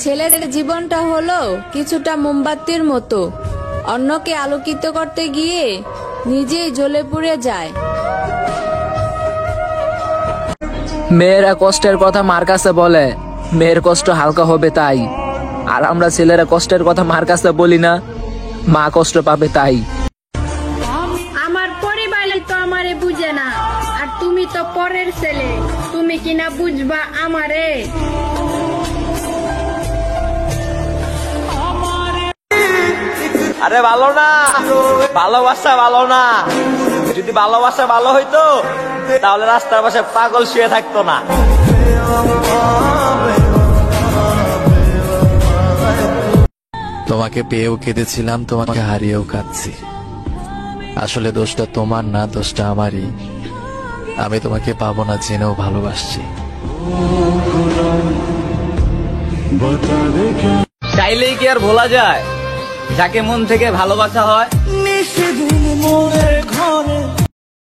ছেলের জীবনটা হলো কিছুটা মোমবাতির মতো, অন্যকে আলোকিত করতে গিয়ে নিজেই জ্বলে পুড়ে যায়। মেয়েরা কষ্টের কথা মার কাছে বলে, মেয়ের কষ্ট হালকা হবে তাই। আর আমরা ছেলেরা কষ্টের কথা মার কাছে বলি না, মা কষ্ট পাবে তাই। আমার পরিবারই তো আমারে বুঝে না, আর তুমি তো পরের ছেলে, তুমি কিনা বুঝবা আমারে। আরে ভালো না, ভালোবাসা ভালো না। যদি ভালোবাসা ভালো হইতো তাহলে রাস্তার পাশে পাগল শুয়ে থাকতো না। তোমাকে পেয়েও কেঁদেছিলাম, তোমাকে হারিয়েও কাঁদছি। আসলে দোষটা তোমার না, দোষটা আমারই। আমি তোমাকে পাবো না জেনেও ভালোবাসছি। চাইলেই কি আর ভোলা যায় যাকে মন থেকে ভালোবাসা হয়?